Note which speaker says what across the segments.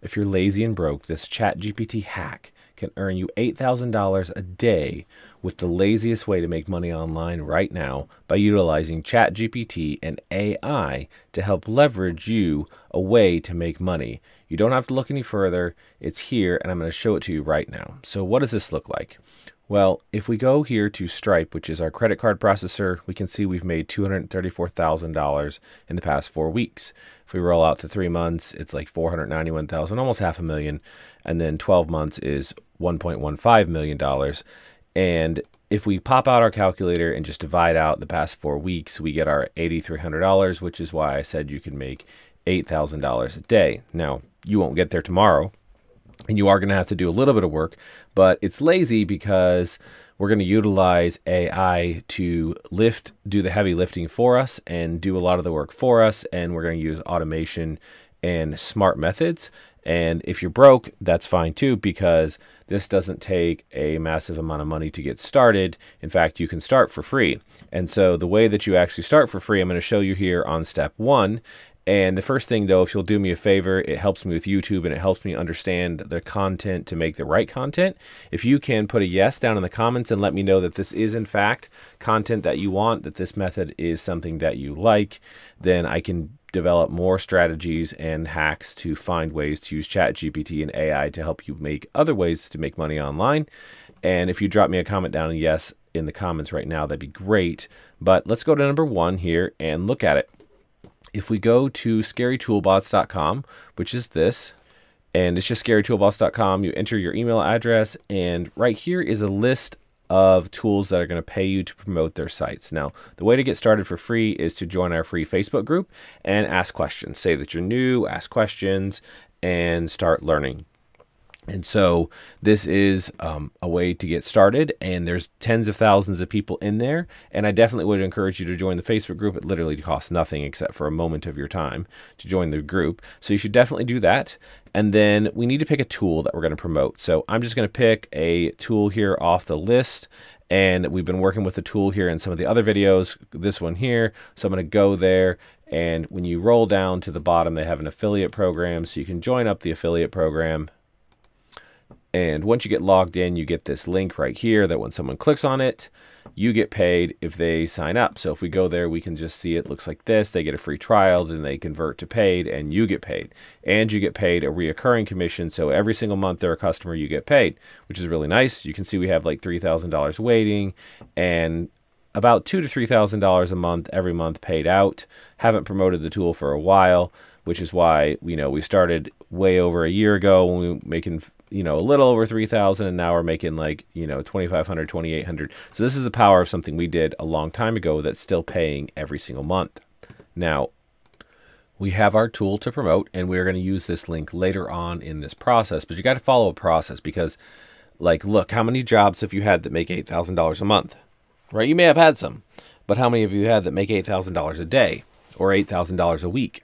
Speaker 1: if you're lazy and broke, this Chat GPT hack can earn you $8,000 a day with the laziest way to make money online right now by utilizing Chat GPT and AI to help leverage you a way to make money. You don't have to look any further. It's here, and I'm going to show it to you right now. So what does this look like? Well, if we go here to Stripe, which is our credit card processor, we can see we've made $234,000 in the past 4 weeks. If we roll out to 3 months, it's like 491,000, almost $500,000. And then 12 months is $1.15 million. And if we pop out our calculator and just divide out the past 4 weeks, we get our $8,300, which is why I said you can make $8,000 a day. Now, you won't get there tomorrow, and you are going to have to do a little bit of work, but it's lazy because we're going to utilize AI to do the heavy lifting for us and do a lot of the work for us. And we're going to use automation and smart methods. And if you're broke, that's fine too, because this doesn't take a massive amount of money to get started. In fact, you can start for free. And so the way that you actually start for free, I'm going to show you here on step 1. And the first thing, though, if you'll do me a favor, it helps me with YouTube and it helps me understand the content to make the right content. If you can put a yes down in the comments and let me know that this is, in fact, content that you want, that this method is something that you like, then I can develop more strategies and hacks to find ways to use Chat GPT and AI to help you make other ways to make money online. And if you drop me a comment down and yes in the comments right now, that'd be great. But let's go to number 1 here and look at it. If we go to scarytoolbots.com, which is this, and it's just scarytoolbots.com, you enter your email address, and right here is a list of tools that are going to pay you to promote their sites. Now, the way to get started for free is to join our free Facebook group and ask questions. Say that you're new, ask questions, and start learning. And so this is a way to get started, and there's tens of thousands of people in there. And I definitely would encourage you to join the Facebook group. It literally costs nothing except for a moment of your time to join the group. So you should definitely do that. And then we need to pick a tool that we're going to promote. So I'm just going to pick a tool here off the list. And we've been working with the tool here in some of the other videos, this one here. So I'm going to go there. And when you roll down to the bottom, they have an affiliate program. So you can join up the affiliate program. And once you get logged in, you get this link right here that when someone clicks on it, you get paid if they sign up. So if we go there, we can just see it looks like this. They get a free trial, then they convert to paid, and you get paid. And you get paid a reoccurring commission. So every single month they're a customer, you get paid, which is really nice. You can see we have like $3,000 waiting and about $2,000 to $3,000 a month every month paid out. Haven't promoted the tool for a while, which is why we started way over a year ago when we were making a little over 3,000, and now we're making like 2,500, 2,800. So this is the power of something we did a long time ago that's still paying every single month. Now we have our tool to promote, and we're going to use this link later on in this process, but you got to follow a process because, like, look, how many jobs have you had that make $8,000 a month, right? You may have had some, but how many have you had that make $8,000 a day or $8,000 a week?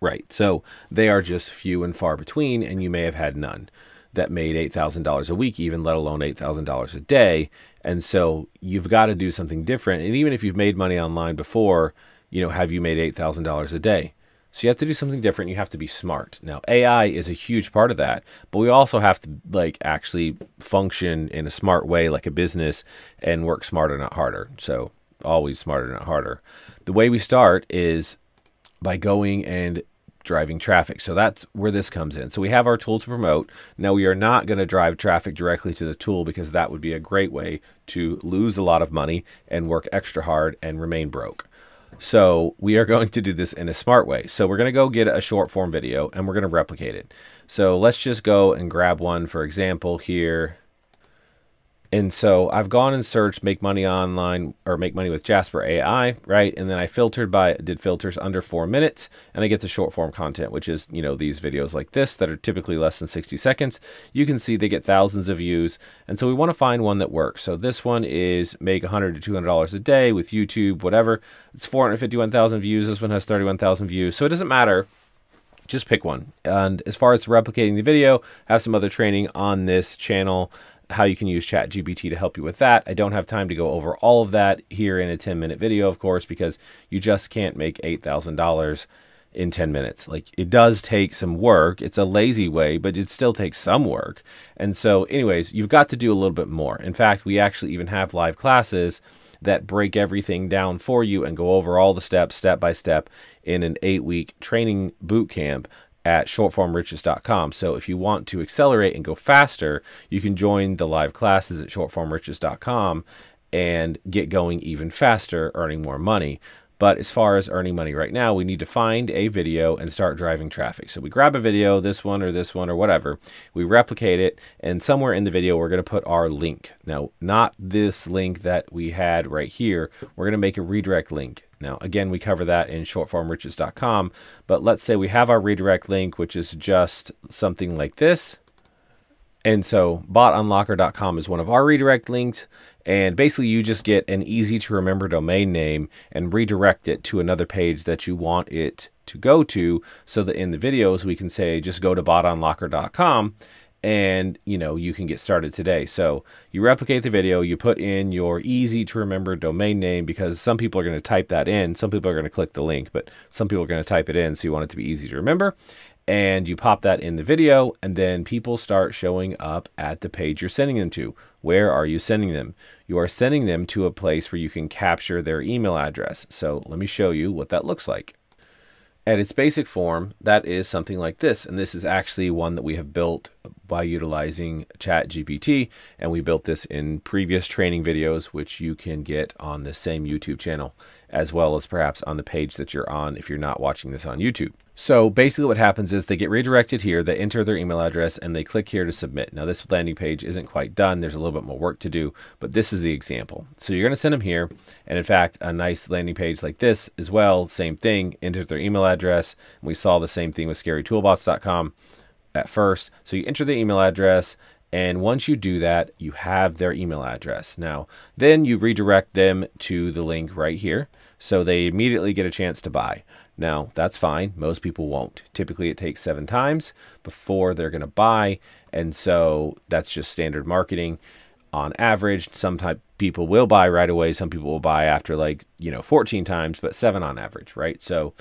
Speaker 1: Right, so they are just few and far between, and you may have had none that made $8,000 a week, even let alone $8,000 a day. And so you've got to do something different. And even if you've made money online before, have you made $8,000 a day? So you have to do something different. You have to be smart. Now, AI is a huge part of that, but we also have to actually function in a smart way, like a business, and work smarter, not harder. So always smarter, not harder. The way we start is by going and driving traffic. So that's where this comes in. So we have our tool to promote. Now we are not going to drive traffic directly to the tool because that would be a great way to lose a lot of money and work extra hard and remain broke. So we are going to do this in a smart way. So we're going to go get a short form video and we're going to replicate it. So let's just go and grab one, for example, here. And so I've gone and searched make money online or make money with Jasper AI, right? And then I did filters under 4 minutes, and I get the short form content, which is, these videos like this that are typically less than 60 seconds. You can see they get thousands of views. And so we want to find one that works. So this one is make $100 to $200 a day with YouTube, whatever. It's 451,000 views. This one has 31,000 views. So it doesn't matter. Just pick one. And as far as replicating the video, I have some other training on this channel, how you can use Chat GPT to help you with that. I don't have time to go over all of that here in a 10-minute video, of course, because you just can't make $8,000 in 10 minutes. Like, it does take some work. It's a lazy way, but it still takes some work. And so anyways, you've got to do a little bit more. In fact, we actually even have live classes that break everything down for you and go over all the steps step by step in an 8-week training boot camp at shortformriches.com. So if you want to accelerate and go faster, you can join the live classes at shortformriches.com and get going even faster, earning more money. But as far as earning money right now, we need to find a video and start driving traffic. So we grab a video, this one or whatever, we replicate it, and somewhere in the video, we're going to put our link. Now, not this link that we had right here. We're going to make a redirect link. Now, again, we cover that in shortformriches.com, but let's say we have our redirect link, which is just something like this. And so botunlocker.com is one of our redirect links. And basically you just get an easy to remember domain name and redirect it to another page that you want it to go to, so that in the videos we can say, just go to botunlocker.com and you can get started today. So you replicate the video, you put in your easy to remember domain name, because some people are going to type that in. Some people are going to click the link, but some people are going to type it in. So you want it to be easy to remember. And you pop that in the video, and then people start showing up at the page you're sending them to. Where are you sending them? You are sending them to a place where you can capture their email address. So let me show you what that looks like. At its basic form, that is something like this. And this is actually one that we have built by utilizing Chat GPT. And we built this in previous training videos, which you can get on the same YouTube channel, as well as perhaps on the page that you're on if you're not watching this on YouTube. So basically what happens is they get redirected here, they enter their email address, and they click here to submit. Now this landing page isn't quite done. There's a little bit more work to do, but this is the example. So you're going to send them here. And in fact, a nice landing page like this as well, same thing, enter their email address. And we saw the same thing with scarytoolbots.com at first. So you enter the email address, and once you do that, you have their email address. Now, then you redirect them to the link right here, so they immediately get a chance to buy. Now, that's fine. Most people won't. Typically, it takes 7 times before they're going to buy, and so that's just standard marketing. On average, some people will buy right away. Some people will buy after 14 times, but 7 on average, right? So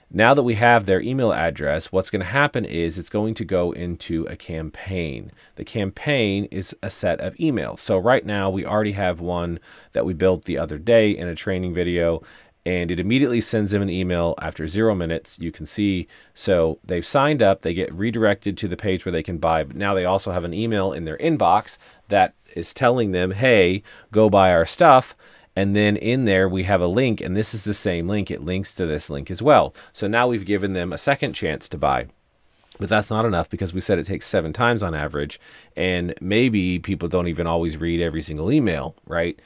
Speaker 1: now that we have their email address, what's going to happen is it's going to go into a campaign. The campaign is a set of emails. So right now we already have one that we built the other day in a training video, and it immediately sends them an email after 0 minutes. You can see, so they've signed up, they get redirected to the page where they can buy, but now they also have an email in their inbox that is telling them, hey, go buy our stuff. And then in there we have a link, and this is the same link. It links to this link as well. So now we've given them a second chance to buy. But that's not enough, because we said it takes 7 times on average, and maybe people don't even always read every single email, right?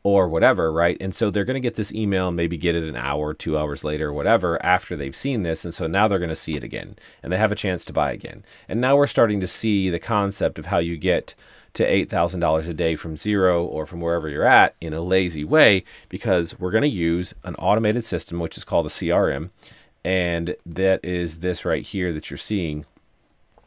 Speaker 1: Or whatever, right? And so they're going to get this email and maybe get it an hour, 2 hours later, or whatever, after they've seen this. And so now they're going to see it again, and they have a chance to buy again. And now we're starting to see the concept of how you get to $8,000 a day from zero, or from wherever you're at, in a lazy way, because we're going to use an automated system, which is called a CRM. And that is this right here that you're seeing.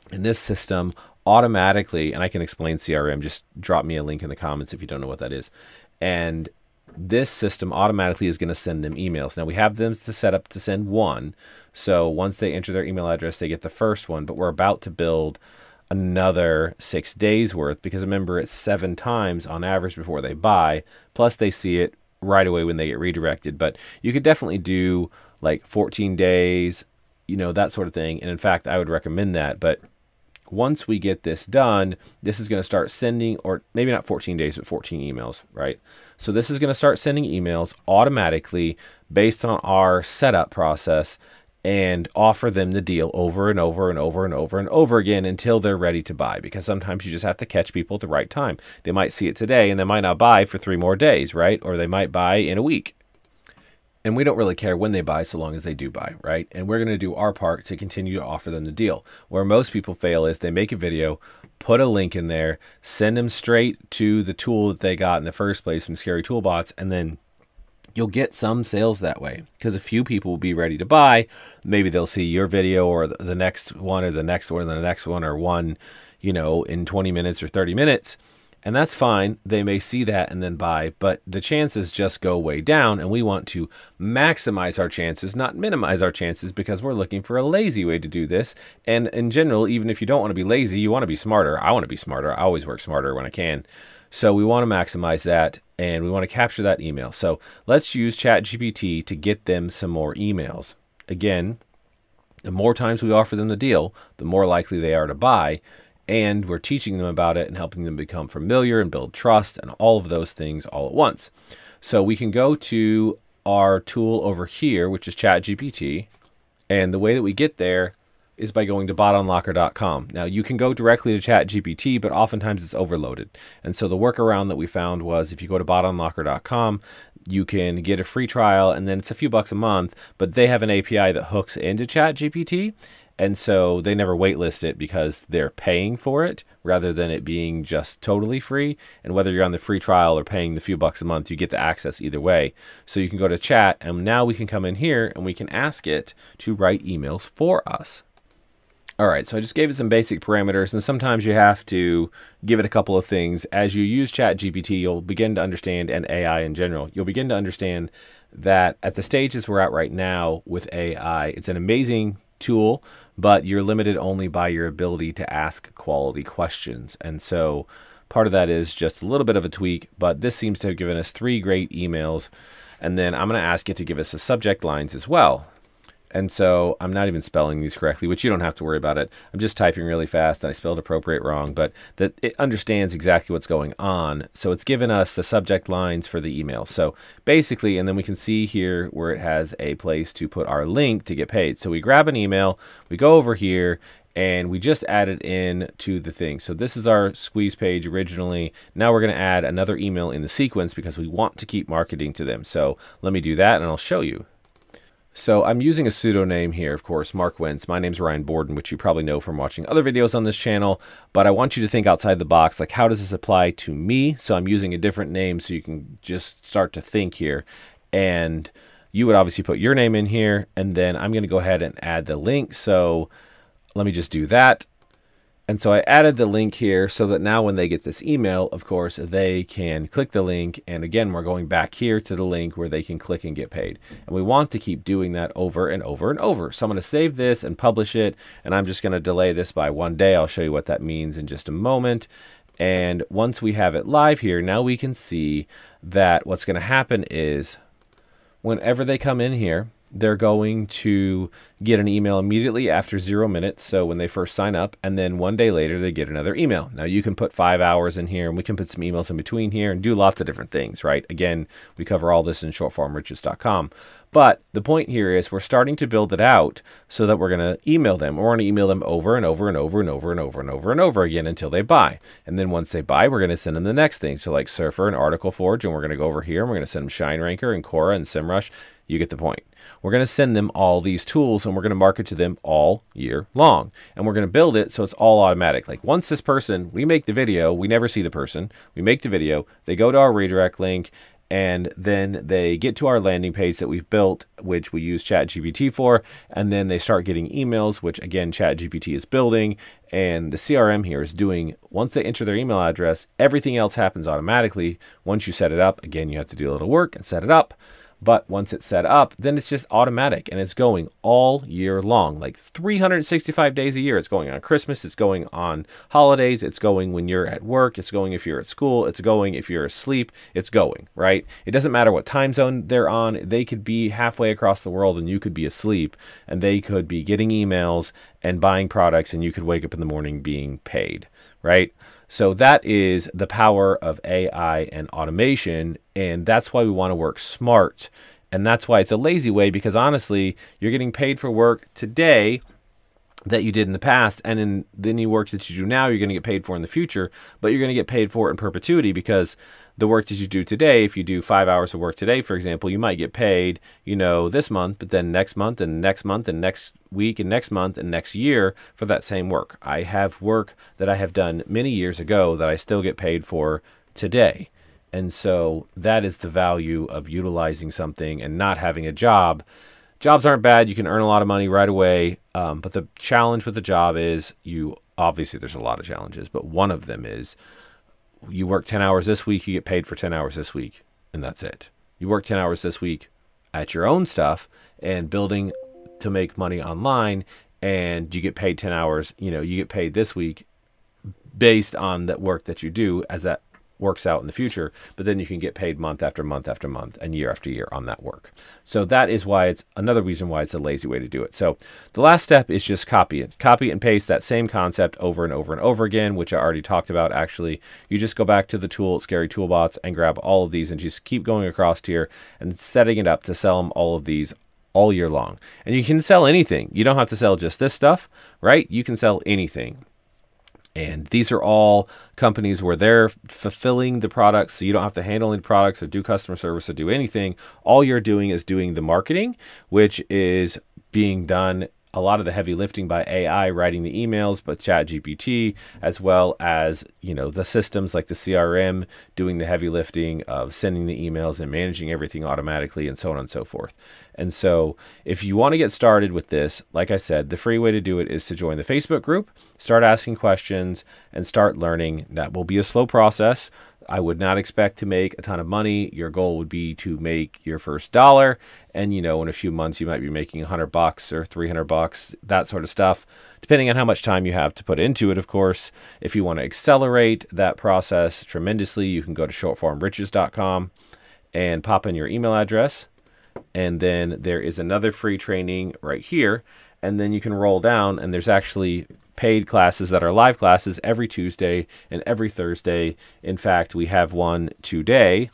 Speaker 1: And this system automatically, and I can explain CRM, just drop me a link in the comments if you don't know what that is. And this system automatically is going to send them emails. Now we have them set up to send one. So once they enter their email address, they get the first one, but we're about to build another 6 days worth, because remember, it's 7 times on average before they buy, plus they see it right away when they get redirected. But you could definitely do like 14 days, that sort of thing. And in fact, I would recommend that. But once we get this done, this is going to start sending, or maybe not 14 days, but 14 emails, right? So this is going to start sending emails automatically based on our setup process, and offer them the deal over and over and over and over and over again until they're ready to buy. Because sometimes you just have to catch people at the right time. They might see it today and they might not buy for 3 more days, right? Or they might buy in a week. And we don't really care when they buy, so long as they do buy, right? And we're going to do our part to continue to offer them the deal. Where most people fail is they make a video, put a link in there, send them straight to the tool that they got in the first place from Scary Toolbots, and then you'll get some sales that way, because a few people will be ready to buy. Maybe they'll see your video, or the next one, or the next one, or the next one, or one, in 20 minutes or 30 minutes. And that's fine. They may see that and then buy, but the chances just go way down. And we want to maximize our chances, not minimize our chances, because we're looking for a lazy way to do this. And in general, even if you don't want to be lazy, you want to be smarter. I want to be smarter. I always work smarter when I can. So we want to maximize that, and we want to capture that email. So let's use Chat GPT to get them some more emails. Again, the more times we offer them the deal, the more likely they are to buy. And we're teaching them about it and helping them become familiar and build trust and all of those things all at once. So we can go to our tool over here, which is Chat GPT. And the way that we get there is by going to botunlocker.com. Now, you can go directly to Chat GPT, but oftentimes it's overloaded. And so the workaround that we found was if you go to botunlocker.com, you can get a free trial, and then it's a few bucks a month, but they have an API that hooks into Chat GPT. And so they never waitlist it because they're paying for it rather than it being just totally free. And whether you're on the free trial or paying the few bucks a month, you get the access either way. So you can go to Chat, and now we can come in here and we can ask it to write emails for us. All right, so I just gave it some basic parameters, and sometimes you have to give it a couple of things. As you use Chat GPT, you'll begin to understand, and AI in general, you'll begin to understand that at the stages we're at right now with AI, it's an amazing tool, but you're limited only by your ability to ask quality questions. And so part of that is just a little bit of a tweak, but this seems to have given us 3 great emails. And then I'm going to ask it to give us the subject lines as well. And so I'm not even spelling these correctly, which you don't have to worry about it. I'm just typing really fast and I spelled appropriate wrong, but that it understands exactly what's going on. So it's given us the subject lines for the email. So basically, and then we can see here where it has a place to put our link to get paid. So we grab an email, we go over here, and we just add it in to the thing. So this is our squeeze page originally. Now we're going to add another email in the sequence because we want to keep marketing to them. So let me do that and I'll show you. So I'm using a pseudonym here, of course, Mark Wentz. My name's Ryan Borden, which you probably know from watching other videos on this channel, but I want you to think outside the box, like how does this apply to me? So I'm using a different name so you can just start to think here. And you would obviously put your name in here, and then I'm going to go ahead and add the link. So let me just do that. And so I added the link here so that now when they get this email, of course, they can click the link. And again, we're going back here to the link where they can click and get paid. And we want to keep doing that over and over and over. So I'm going to save this and publish it. And I'm just going to delay this by 1 day. I'll show you what that means in just a moment. And once we have it live here, now we can see that what's going to happen is whenever they come in here, they're going to get an email immediately after 0 minutes. So when they first sign up, and then 1 day later, they get another email. Now you can put 5 hours in here, and we can put some emails in between here and do lots of different things, right? Again, we cover all this in shortformriches.com. But the point here is we're starting to build it out so that we're going to email them. We're going to email them over and over and over and over and over and over and over again until they buy. And then once they buy, we're going to send them the next thing. So like Surfer and Article Forge, and we're going to go over here and we're going to send them Shine Ranker and Quora and SEMrush. You get the point. We're going to send them all these tools and we're going to market to them all year long. And we're going to build it so it's all automatic. Like once this person, we make the video, we never see the person, we make the video, they go to our redirect link, and then they get to our landing page that we've built, which we use Chat GPT for, and then they start getting emails, which again, Chat GPT is building, and the CRM here is doing, once they enter their email address, everything else happens automatically. Once you set it up, again, you have to do a little work and set it up. But once it's set up, then it's just automatic and it's going all year long, like 365 days a year. It's going on Christmas, it's going on holidays, it's going when you're at work, it's going if you're at school, it's going if you're asleep, it's going, right? It doesn't matter what time zone they're on. They could be halfway across the world and you could be asleep, and they could be getting emails and buying products, and you could wake up in the morning being paid, right? So that is the power of AI and automation, and that's why we want to work smart. And that's why it's a lazy way, because honestly, you're getting paid for work today that you did in the past, and in the new work that you do now, you're going to get paid for in the future, but you're going to get paid for it in perpetuity, because the work that you do today, if you do 5 hours of work today, for example, you might get paid, you know, this month, but then next month and next month and next week and next month and next year for that same work. I have work that I have done many years ago that I still get paid for today. And so that is the value of utilizing something and not having a job. Jobs aren't bad. You can earn a lot of money right away. But the challenge with the job is obviously there's a lot of challenges, but one of them is you work 10 hours this week, you get paid for 10 hours this week, and that's it. You work 10 hours this week at your own stuff and building to make money online, and you get paid 10 hours, you get paid this week based on that work that you do as that works out in the future, but then you can get paid month after month after month and year after year on that work. So that is why it's another reason why it's a lazy way to do it. So the last step is just copy and paste that same concept over and over and over again, which I already talked about. Actually, you just go back to the tool, Scary Toolbots, and grab all of these and just keep going across here and setting it up to sell them all of these all year long. And you can sell anything. You don't have to sell just this stuff, right? You can sell anything. And these are all companies where they're fulfilling the products, so you don't have to handle any products or do customer service or do anything. All you're doing is doing the marketing, which is being done a lot of the heavy lifting by AI, writing the emails, but Chat GPT, as well as, the systems like the CRM doing the heavy lifting of sending the emails and managing everything automatically and so on and so forth. And so if you want to get started with this, like I said, the free way to do it is to join the Facebook group, start asking questions, and start learning. That will be a slow process. I would not expect to make a ton of money. Your goal would be to make your first dollar. And, in a few months, you might be making $100 or $300, that sort of stuff, depending on how much time you have to put into it, of course. If you want to accelerate that process tremendously, you can go to shortformriches.com and pop in your email address. And then there is another free training right here. And then you can roll down, and there's actually paid classes that are live classes every Tuesday and every Thursday. In fact, we have one today,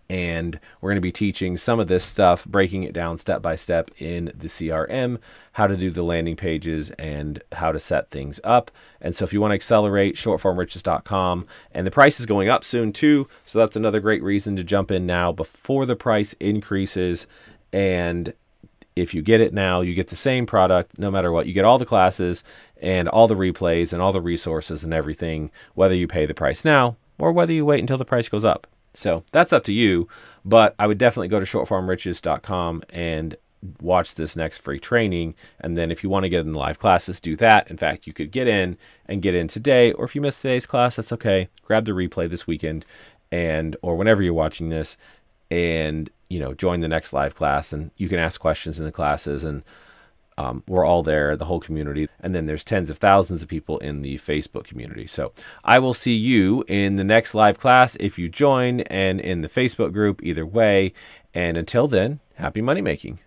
Speaker 1: and we're going to be teaching some of this stuff, breaking it down step by step in the CRM, how to do the landing pages and how to set things up. And so if you want to accelerate, shortformriches.com, and the price is going up soon too. So that's another great reason to jump in now before the price increases. And if you get it now, you get the same product no matter what. You get all the classes and all the replays and all the resources and everything, whether you pay the price now or whether you wait until the price goes up. So that's up to you, but I would definitely go to shortformriches.com and watch this next free training. And then if you want to get in the live classes, do that. In fact, you could get in today, or if you missed today's class, that's okay. Grab the replay this weekend or whenever you're watching this, and join the next live class, and you can ask questions in the classes, and we're all there, the whole community. And then there's tens of thousands of people in the Facebook community. So I will see you in the next live class if you join, and in the Facebook group either way. And until then, happy money making.